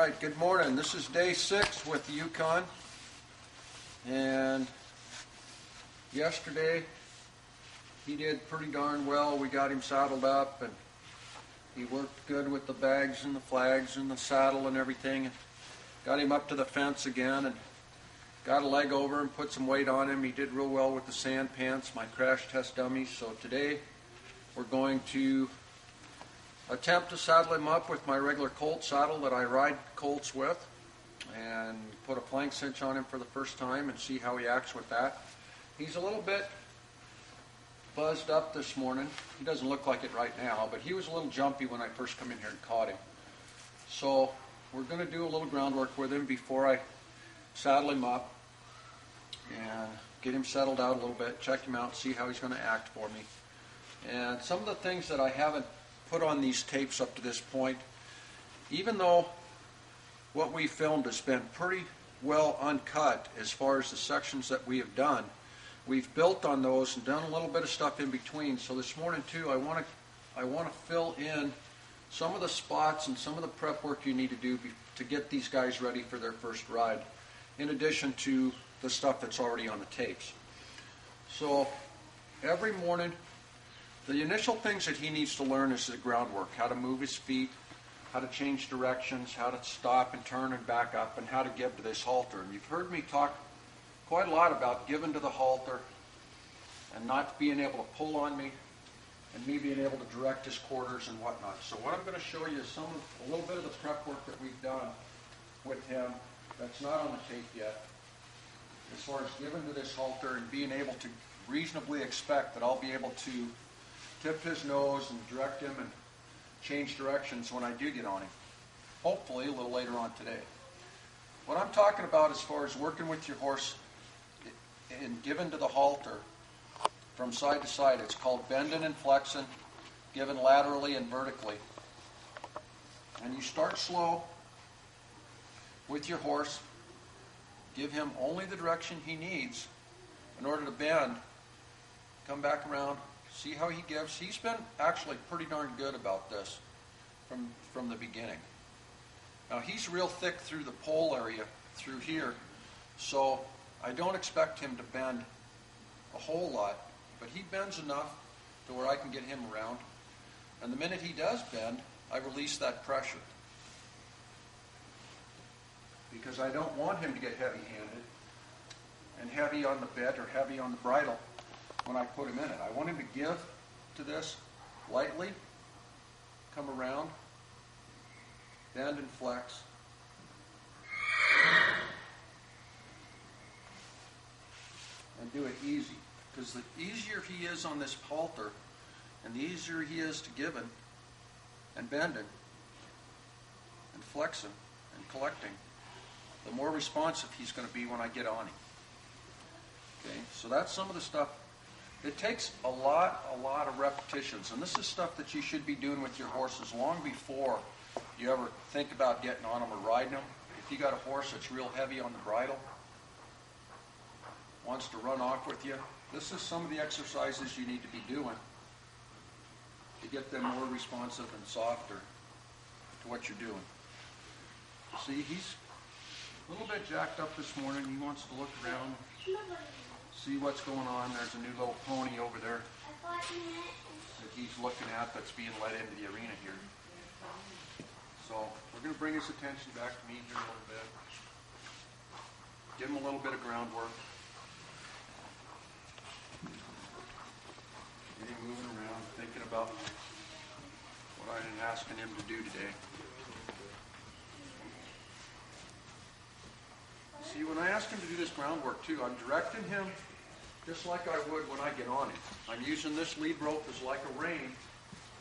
right, good morning. This is day 6 with the Yukon. And yesterday he did pretty darn well. We got him saddled up and he worked good with the bags and the flags and the saddle and everything. Got him up to the fence again and got a leg over and put some weight on him. He did real well with the sand pants, my crash test dummies. So today we're going to attempt to saddle him up with my regular colt saddle that I ride colts with, and put a flank cinch on him for the first time and see how he acts with that. He's a little bit buzzed up this morning. He doesn't look like it right now, but he was a little jumpy when I first come in here and caught him. So we're going to do a little groundwork with him before I saddle him up and get him settled out a little bit, check him out, see how he's going to act for me. And some of the things that I haven't put on these tapes up to this point, even though what we filmed has been pretty well uncut as far as the sections that we have done, we've built on those and done a little bit of stuff in between. So this morning too, I want to fill in some of the spots and some of the prep work you need to do to get these guys ready for their first ride, in addition to the stuff that's already on the tapes. So every morning, the initial things that he needs to learn is the groundwork, how to move his feet, how to change directions, how to stop and turn and back up, and how to give to this halter. And you've heard me talk quite a lot about giving to the halter and not being able to pull on me, and me being able to direct his quarters and whatnot. So what I'm going to show you is a little bit of the prep work that we've done with him that's not on the tape yet, as far as giving to this halter and being able to reasonably expect that I'll be able to tip his nose and direct him and change directions when I do get on him. Hopefully a little later on today. What I'm talking about as far as working with your horse and giving to the halter from side to side, it's called bending and flexing, given laterally and vertically. And you start slow with your horse, give him only the direction he needs in order to bend, come back around, see how he gives. He's been actually pretty darn good about this from the beginning. Now he's real thick through the pole area through here, so I don't expect him to bend a whole lot, but he bends enough to where I can get him around. And the minute he does bend, I release that pressure, because I don't want him to get heavy-handed and heavy on the bit or heavy on the bridle when I put him in it. I want him to give to this lightly, come around, bend and flex, and do it easy. Because the easier he is on this halter, and the easier he is to giving and bending and flexing and collecting, the more responsive he's going to be when I get on him. Okay, so that's some of the stuff. It takes a lot of repetitions, and this is stuff that you should be doing with your horses long before you ever think about getting on them or riding them. If you got a horse that's real heavy on the bridle, wants to run off with you, this is some of the exercises you need to be doing to get them more responsive and softer to what you're doing. See, he's a little bit jacked up this morning. He wants to look around, see what's going on. There's a new little pony over there that he's looking at that's being led into the arena here. So we're going to bring his attention back to me here a little bit. Give him a little bit of groundwork. Get him moving around, thinking about what I've been asking him to do today. See, when I ask him to do this groundwork too, I'm directing him just like I would when I get on him. I'm using this lead rope as like a rein.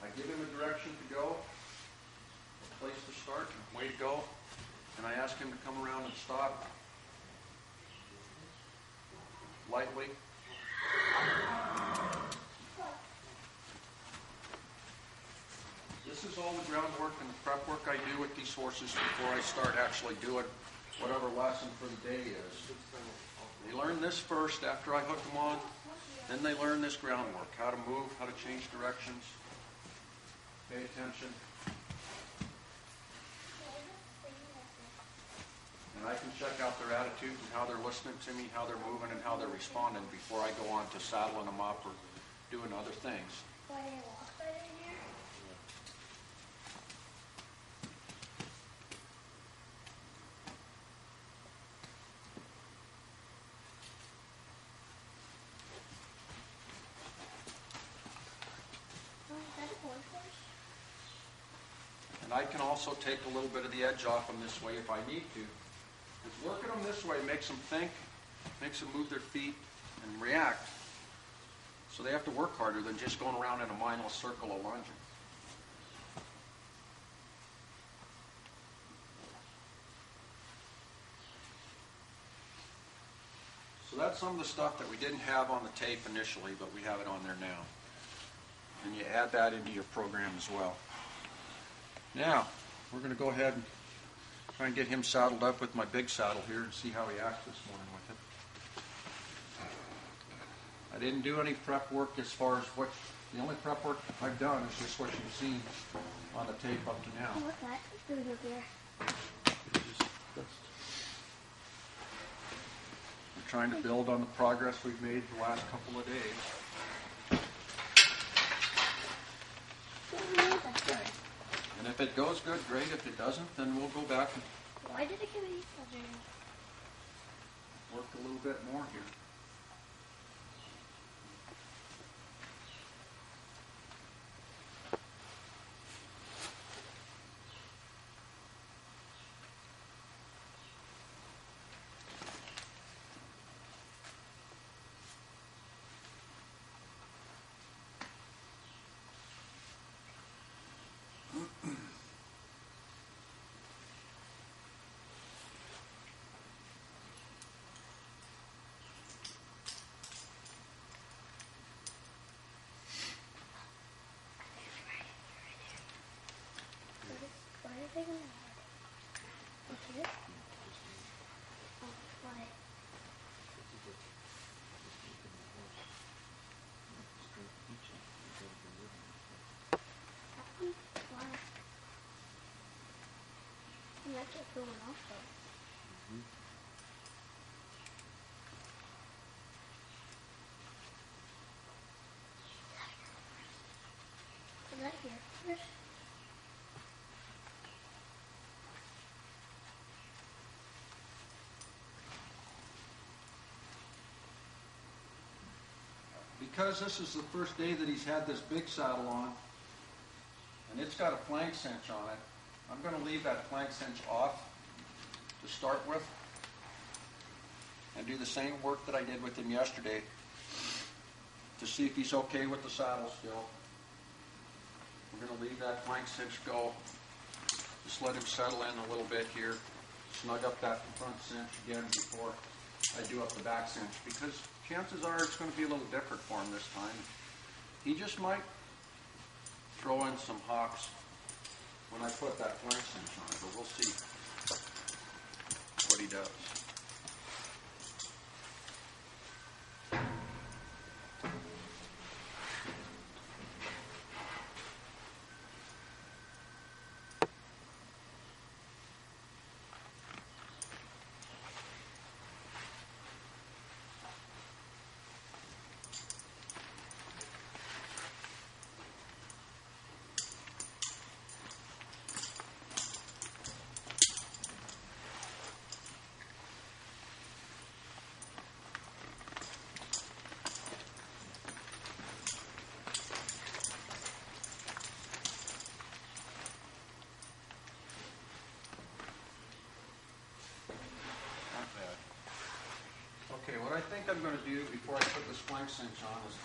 I give him a direction to go, a place to start, and way to go, and I ask him to come around and stop lightly. This is all the groundwork and the prep work I do with these horses before I start actually doing whatever lesson for the day is. They learn this first after I hook them on, then they learn this groundwork, how to move, how to change directions, pay attention. can check out their attitude and how they're listening to me, how they're moving, and how they're responding before I go on to saddling them up or doing other things. Why they walk right in here? Oh, is that a horse? And I can also take a little bit of the edge off them this way if I need to. Because working them this way makes them think, makes them move their feet and react. So they have to work harder than just going around in a mindless circle of lunging. So that's some of the stuff that we didn't have on the tape initially, but we have it on there now. And you add that into your program as well. Now, we're going to go ahead and try and get him saddled up with my big saddle here and see how he acts this morning with it. I didn't do any prep work as far as the only prep work I've done is just what you've seen on the tape up to now. What's that doing up here? We're trying to build on the progress we've made the last couple of days. And if it goes good, great. If it doesn't, then we'll go back and Why did it give me something? work a little bit more here. Why are they going to What's here? Oh, why? Why? You might get going off though. Is that here first? Because this is the first day that he's had this big saddle on, and it's got a flank cinch on it, I'm going to leave that flank cinch off to start with and do the same work that I did with him yesterday to see if he's okay with the saddle still. We're going to leave that flank cinch go. Just let him settle in a little bit here. Snug up that front cinch again before I do up the back cinch, because chances are it's going to be a little different for him this time. He just might throw in some hocks when I put that flank cinch on, but we'll see what he does. Okay, what I think I'm going to do before I put this flank cinch on is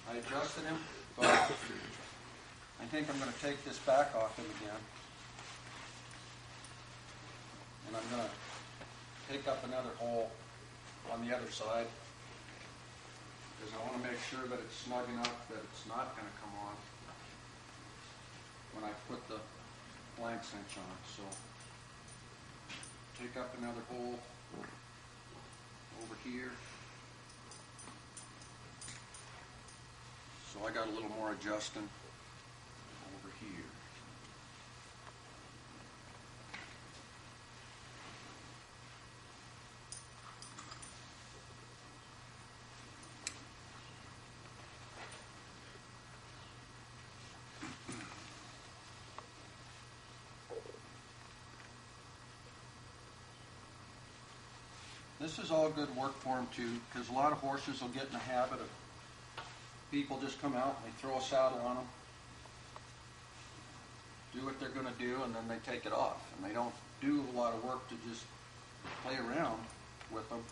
I adjusted him, but I think I'm going to take this back off him again. And I'm going to take up another hole on the other side, because I want to make sure that it's snug enough that it's not going to come on when I put the flank cinch on. So take up another hole over here. So I got a little more adjusting over here. This is all good work for him too, because a lot of horses will get in the habit of people just come out and they throw a saddle on them, do what they're going to do, and then they take it off. And they don't do a lot of work to just play around with them.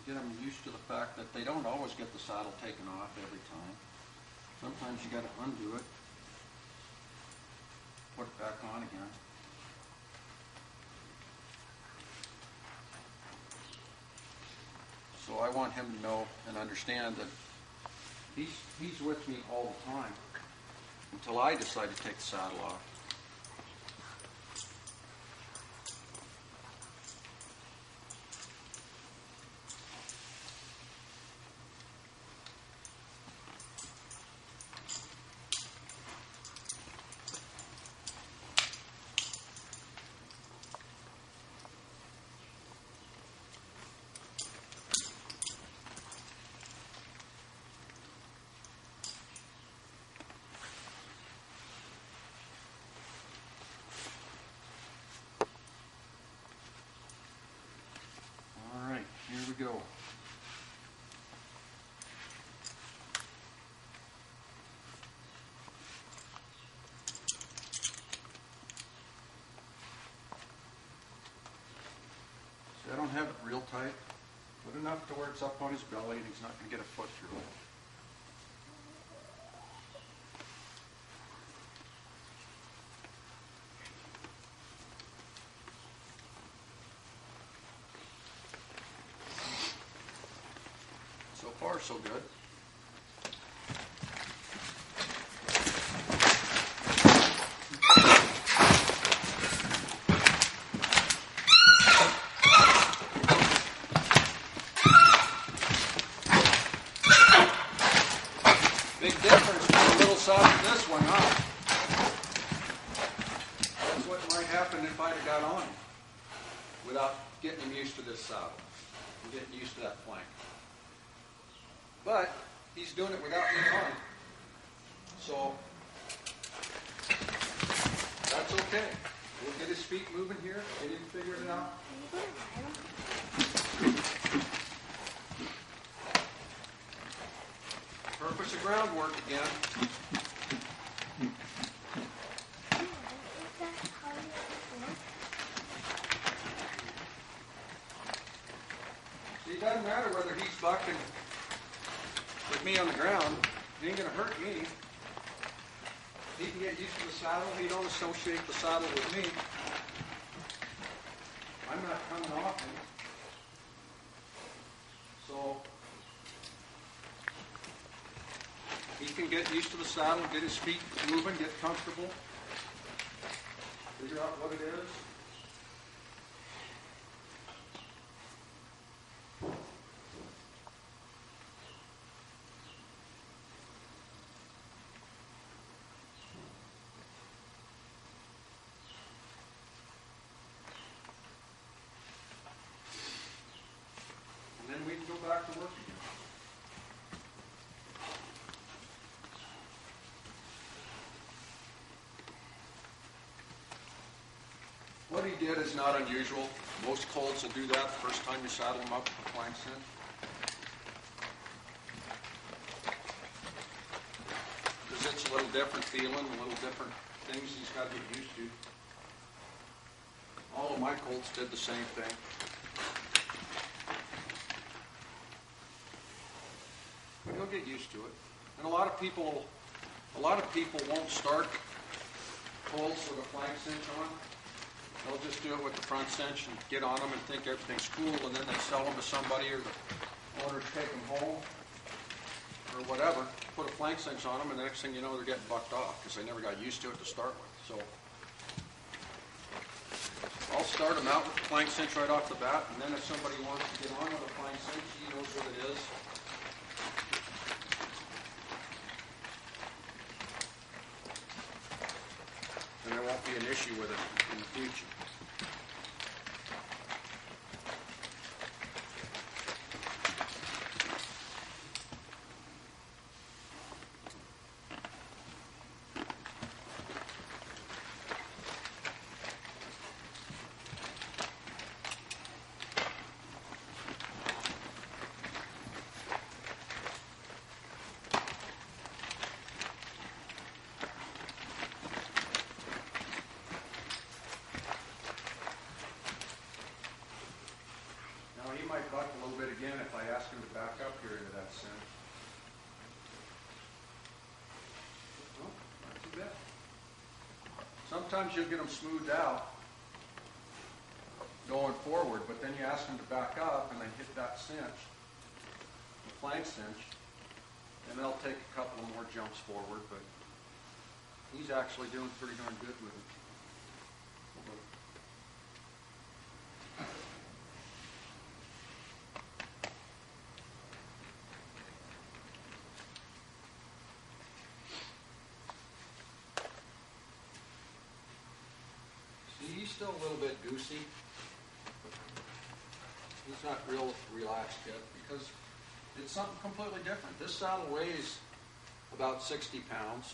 Get them used to the fact that they don't always get the saddle taken off every time. Sometimes you got to undo it, put it back on again. So I want him to know and understand that he's with me all the time until I decide to take the saddle off. Here we go. See, I don't have it real tight, but enough to where it's up on his belly and he's not going to get a foot through it. So far, so good. Big difference from the little saddle to this one, huh? That's what might happen if I'd have got on him without getting him used to this saddle and getting used to that flank. But he's doing it without me on, so that's okay. We'll get his feet moving here, get him figuring it out. Purpose of groundwork again. See, it doesn't matter whether he's bucking with me on the ground. It ain't going to hurt me. He can get used to the saddle. He don't associate the saddle with me. I'm not coming off him. So he can get used to the saddle, get his feet moving, get comfortable, figure out what it is. And then we can go back to work again. What he did is not unusual. Most colts will do that the first time you saddle them up with a flank cinch. Because it's a little different feeling, a little different things he's got to get used to. All of my colts did the same thing. But he'll get used to it. And a lot of people won't start colts with a flank cinch on. They'll just do it with the front cinch and get on them and think everything's cool, and then they sell them to somebody, or the owners take them home or whatever, put a flank cinch on them, and the next thing you know, they're getting bucked off because they never got used to it to start with. So I'll start them out with the flank cinch right off the bat, and then if somebody wants to get on with a flank cinch, he knows what it is. And there won't be an issue with it in the future. sometimes you'll get them smoothed out going forward, but then you ask them to back up and they hit that cinch, the flank cinch, and they'll take a couple of more jumps forward, but he's actually doing pretty darn good with it. See, he's still a little bit goosey. He's not real relaxed yet because it's something completely different. This saddle weighs about 60 pounds.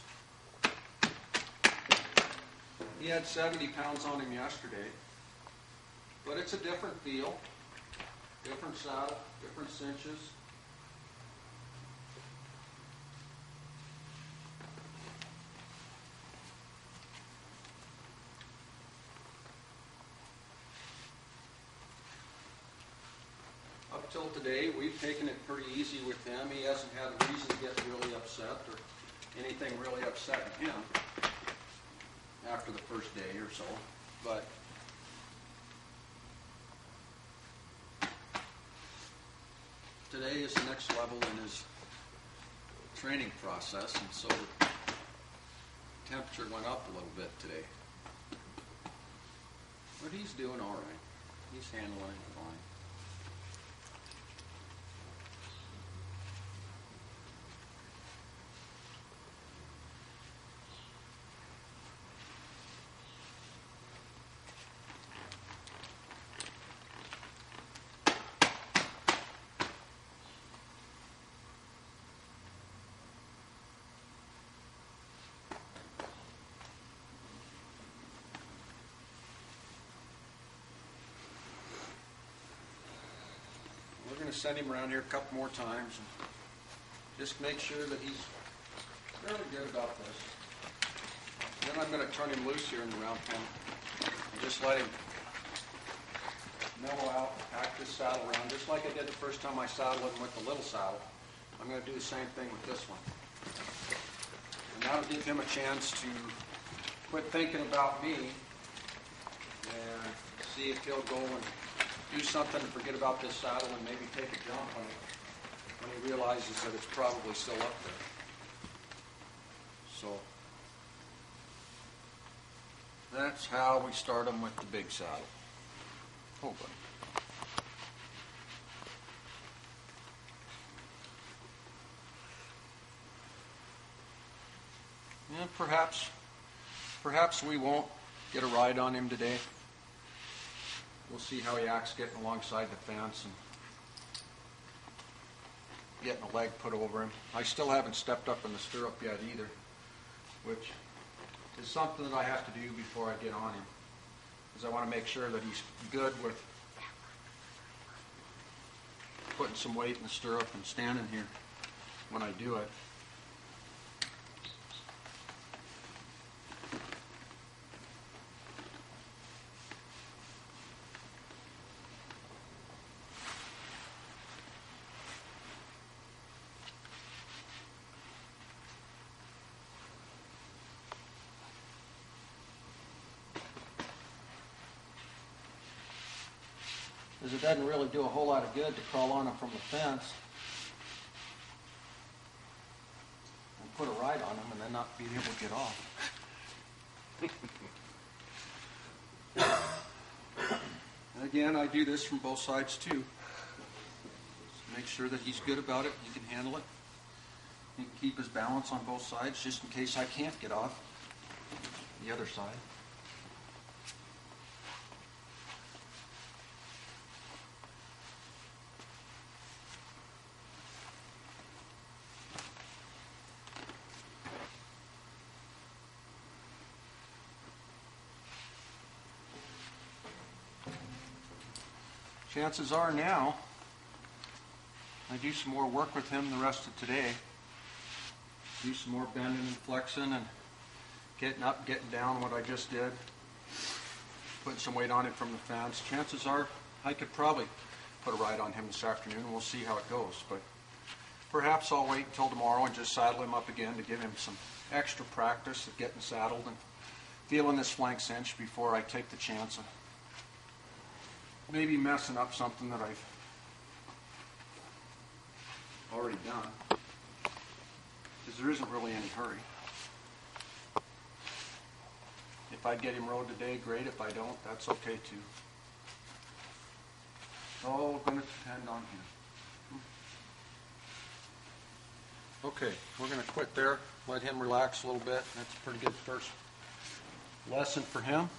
He had 70 pounds on him yesterday. But it's a different feel, different saddle, different cinches. Up till today, we've taken it pretty easy with him. He hasn't had a reason to get really upset or anything really upsetting him after the first day or so. But today is the next level in his training process, and so the temperature went up a little bit today. But he's doing all right. He's handling it fine. We're going to send him around here a couple more times and just make sure that he's fairly good about this. Then I'm going to turn him loose here in the round pen and just let him mellow out, pack this saddle around, just like I did the first time I saddled him with the little saddle. I'm going to do the same thing with this one. And that'll give him a chance to quit thinking about me and see if he'll go and do something and forget about this saddle and maybe take a jump when he realizes that it's probably still up there. So that's how we start him with the big saddle. Oh, buddy. Yeah, perhaps we won't get a ride on him today. We'll see how he acts getting alongside the fence and getting a leg put over him. I still haven't stepped up in the stirrup yet either, which is something that I have to do before I get on him, because I want to make sure that he's good with putting some weight in the stirrup and standing here when I do it. Because it doesn't really do a whole lot of good to crawl on him from the fence and put a ride on him and then not be able to get off. And again, I do this from both sides too. Just make sure that he's good about it, he can handle it. He can keep his balance on both sides just in case I can't get off the other side. Chances are now, I do some more work with him the rest of today. Do some more bending and flexing and getting up, getting down what I just did. Putting some weight on him from the fence. Chances are I could probably put a ride on him this afternoon and we'll see how it goes. But perhaps I'll wait until tomorrow and just saddle him up again to give him some extra practice at getting saddled and feeling this flank cinch before I take the chance of maybe messing up something that I've already done, because there isn't really any hurry. If I get him rode today, great. If I don't, that's okay too. It's all going to depend on him. Okay, we're going to quit there, let him relax a little bit. That's a pretty good first lesson for him.